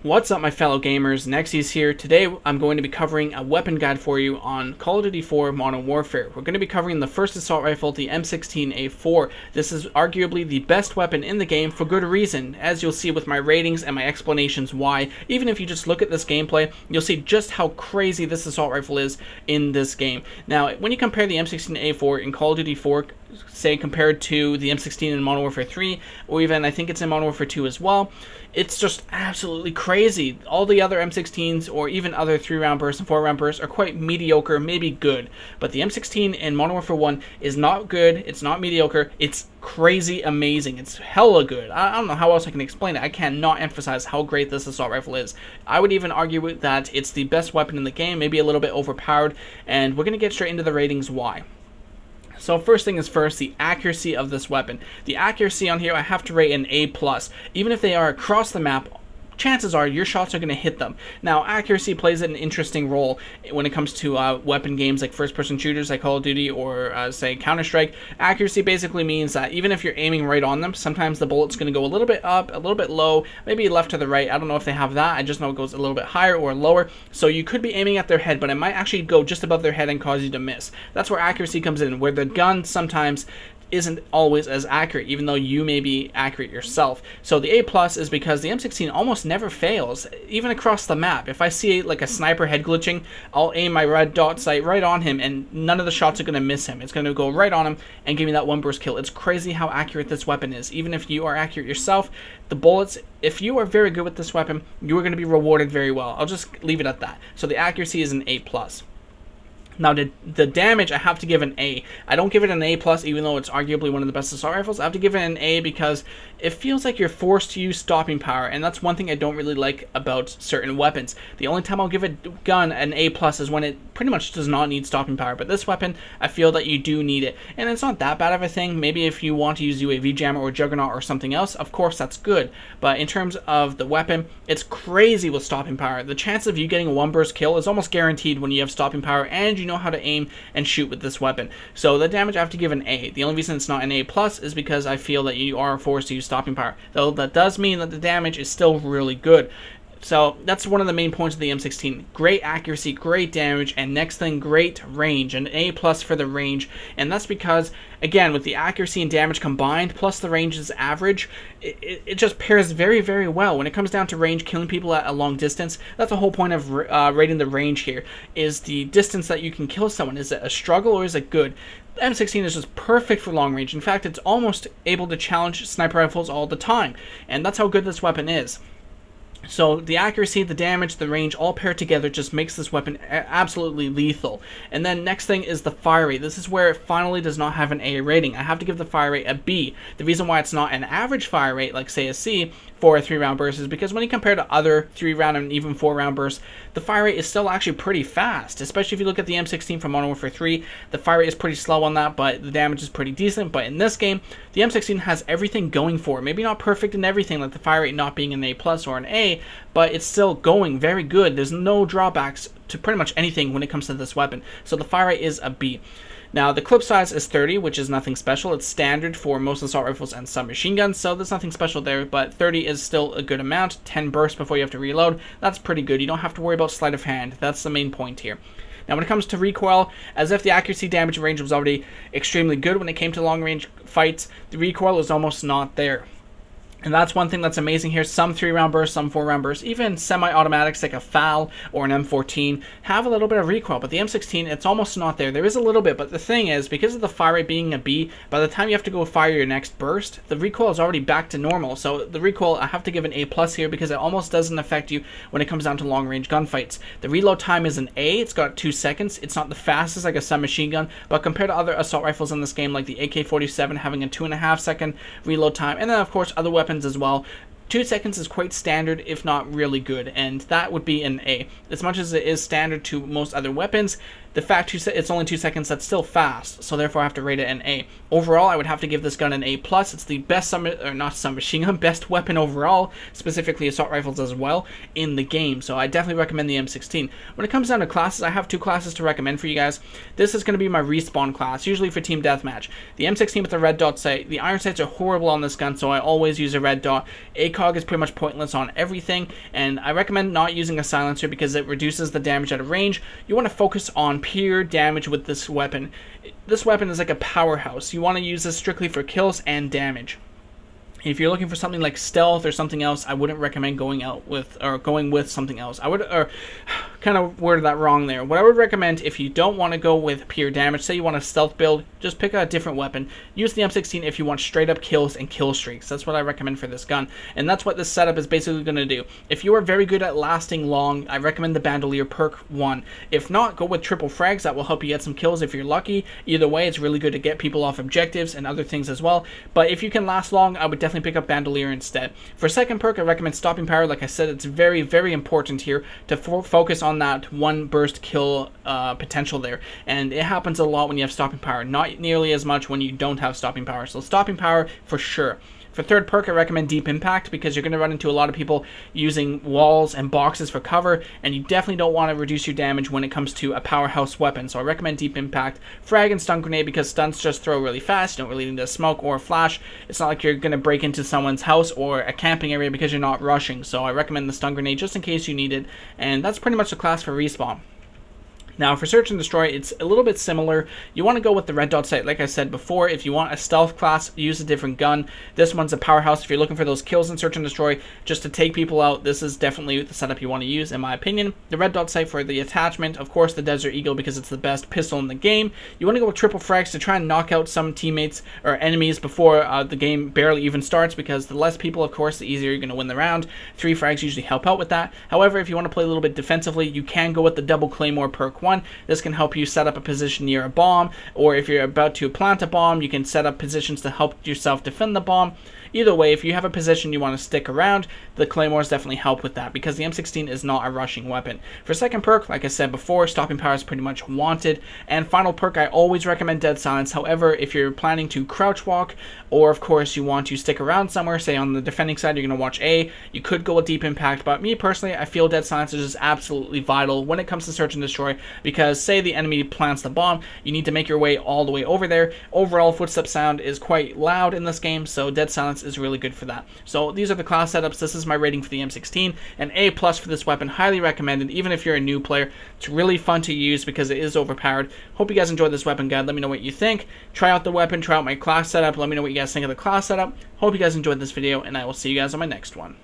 What's up, my fellow gamers? Nexy's here. Today I'm going to be covering a weapon guide for you on Call of Duty 4 Modern Warfare. We're going to be covering the first assault rifle, the M16A4. This is arguably the best weapon in the game for good reason, as you'll see with my ratings and my explanations why. Even if you just look at this gameplay, you'll see just how crazy this assault rifle is in this game. Now, when you compare the M16A4 in Call of Duty 4, say compared to the M16 in Modern Warfare 3, or even I think it's in Modern Warfare 2 as well, it's just absolutely crazy. All the other M16s or even other 3-round bursts and 4-round bursts are quite mediocre, maybe good. But the M16 in Modern Warfare 1 is not good, it's not mediocre, it's crazy amazing. It's hella good. I don't know how else I can explain it. I cannot emphasize how great this assault rifle is. I would even argue that it's the best weapon in the game, maybe a little bit overpowered, and we're going to get straight into the ratings why. So first thing is first, the accuracy of this weapon. The accuracy on here I have to rate an A+. Even if they are across the map, chances are your shots are going to hit them. Now, accuracy plays an interesting role when it comes to weapon games like first-person shooters like Call of Duty or, say, Counter-Strike. Accuracy basically means that even if you're aiming right on them, sometimes the bullet's going to go a little bit up, a little bit low, maybe left to the right. I don't know if they have that. I just know it goes a little bit higher or lower. So you could be aiming at their head, but it might actually go just above their head and cause you to miss. That's where accuracy comes in, where the gun sometimes isn't always as accurate, even though you may be accurate yourself. So the A+ is because the M16 almost never fails, even across the map. If I see like a sniper head glitching, I'll aim my red dot sight right on him, and none of the shots are going to miss him. It's going to go right on him and give me that one burst kill. It's crazy how accurate this weapon is. Even if you are accurate yourself, the bullets, if you are very good with this weapon, you are going to be rewarded very well. I'll just leave it at that. So the accuracy is an A+. Now, the damage, I have to give an A. I don't give it an A+, even though it's arguably one of the best assault rifles. I have to give it an A because it feels like you're forced to use stopping power, and that's one thing I don't really like about certain weapons. The only time I'll give a gun an A+ is when it pretty much does not need stopping power, but this weapon, I feel that you do need it. And it's not that bad of a thing. Maybe if you want to use UAV Jammer or Juggernaut or something else, of course that's good. But in terms of the weapon, it's crazy with stopping power. The chance of you getting a one-burst kill is almost guaranteed when you have stopping power and you know how to aim and shoot with this weapon. So the damage I have to give an A. The only reason it's not an A+ is because I feel that you are forced to use stopping power. Though that does mean that the damage is still really good. So that's one of the main points of the M16. Great accuracy, great damage, and next thing, great range. An A+ for the range. And that's because, again, with the accuracy and damage combined, plus the range is average, it just pairs very, very well. When it comes down to range, killing people at a long distance, that's the whole point of rating the range here, is the distance that you can kill someone. Is it a struggle or is it good? The M16 is just perfect for long range. In fact, it's almost able to challenge sniper rifles all the time. And that's how good this weapon is. So the accuracy, the damage, the range all paired together just makes this weapon absolutely lethal. And then next thing is the fire rate. This is where it finally does not have an A rating. I have to give the fire rate a B. The reason why it's not an average fire rate, like say a C, for a 3-round burst is because when you compare to other 3-round and even 4-round bursts, the fire rate is still actually pretty fast. Especially if you look at the M16 from Modern Warfare 3, the fire rate is pretty slow on that, but the damage is pretty decent. But in this game, the M16 has everything going for it. Maybe not perfect in everything, like the fire rate not being an A+ or an A, but it's still going very good. There's no drawbacks to pretty much anything when it comes to this weapon. So the fire rate is a B. Now, the clip size is 30, which is nothing special. It's standard for most assault rifles and submachine guns, so there's nothing special there, but 30 is still a good amount. 10 bursts before you have to reload. That's pretty good. You don't have to worry about sleight of hand. That's the main point here. Now, when it comes to recoil, as if the accuracy, damage, and range was already extremely good when it came to long-range fights, the recoil is almost not there. And that's one thing that's amazing here. Some 3-round bursts, some 4-round bursts, even semi-automatics like a FAL or an M14 have a little bit of recoil, but the M16, it's almost not there. There is a little bit, but the thing is, because of the fire rate being a B, by the time you have to go fire your next burst, the recoil is already back to normal. So the recoil, I have to give an A+ here because it almost doesn't affect you when it comes down to long-range gunfights. The reload time is an A. It's got 2 seconds. It's not the fastest like a submachine gun, but compared to other assault rifles in this game, like the AK-47 having a 2.5-second reload time, and then of course other weapons as well, 2 seconds is quite standard, if not really good, and that would be an A. As much as it is standard to most other weapons, the fact it's only 2 seconds, that's still fast, so therefore I have to rate it an A. Overall, I would have to give this gun an A+. It's the best submachine gun, best weapon overall, specifically assault rifles as well, in the game, so I definitely recommend the M16. When it comes down to classes, I have 2 classes to recommend for you guys. This is going to be my respawn class, usually for team deathmatch. The M16 with the red dot sight. The iron sights are horrible on this gun, so I always use a red dot. ACOG is pretty much pointless on everything, and I recommend not using a silencer because it reduces the damage out of range. You want to focus on pure damage with this weapon. This weapon is like a powerhouse. You want to use this strictly for kills and damage. If you're looking for something like stealth or something else, I wouldn't recommend going with something else. I would, kind of worded that wrong there. What I would recommend, if you don't want to go with pure damage, say you want a stealth build, just pick a different weapon. Use the M16 if you want straight up kills and kill streaks. That's what I recommend for this gun, and that's what this setup is basically going to do. If you are very good at lasting long, I recommend the Bandolier perk 1. If not, go with triple frags. That will help you get some kills if you're lucky. Either way, it's really good to get people off objectives and other things as well. But if you can last long, I would definitely pick up Bandolier instead. For second perk, I recommend stopping power. Like I said, it's very, very important here to focus on that one burst kill potential there, and it happens a lot when you have stopping power, not nearly as much when you don't have stopping power. So stopping power for sure. For third perk, I recommend Deep Impact because you're going to run into a lot of people using walls and boxes for cover, and you definitely don't want to reduce your damage when it comes to a powerhouse weapon. So I recommend Deep Impact. Frag and Stun Grenade because stuns just throw really fast. You don't really need a smoke or a flash. It's not like you're going to break into someone's house or a camping area because you're not rushing. So I recommend the Stun Grenade just in case you need it, and that's pretty much the class for respawn. Now, for Search and Destroy, it's a little bit similar. You want to go with the red dot sight, like I said before. If you want a stealth class, use a different gun. This one's a powerhouse. If you're looking for those kills in Search and Destroy, just to take people out, this is definitely the setup you want to use, in my opinion. The red dot sight for the attachment, of course, the Desert Eagle because it's the best pistol in the game. You want to go with triple frags to try and knock out some teammates or enemies before the game barely even starts, because the less people, of course, the easier you're going to win the round. 3 frags usually help out with that. However, if you want to play a little bit defensively, you can go with the double claymore perk 1. This can help you set up a position near a bomb, or if you're about to plant a bomb, you can set up positions to help yourself defend the bomb. Either way, if you have a position you want to stick around, the claymores definitely help with that because the M16 is not a rushing weapon. For second perk, like I said before, stopping power is pretty much wanted. And final perk, I always recommend Dead Silence. However, if you're planning to crouch walk, or of course you want to stick around somewhere, say on the defending side you're going to watch A, you could go with Deep Impact. But me personally, I feel Dead Silence is just absolutely vital when it comes to Search and Destroy, because say the enemy plants the bomb, you need to make your way all the way over there. Overall, footstep sound is quite loud in this game, so Dead Silence is really good for that. So these are the class setups. This is my rating for the M16, an A+ for this weapon, highly recommended even if you're a new player. It's really fun to use because it is overpowered. Hope you guys enjoyed this weapon guide. Let me know what you think. Try out the weapon, try out my class setup. Let me know what you guys think of the class setup. Hope you guys enjoyed this video, and I will see you guys on my next one.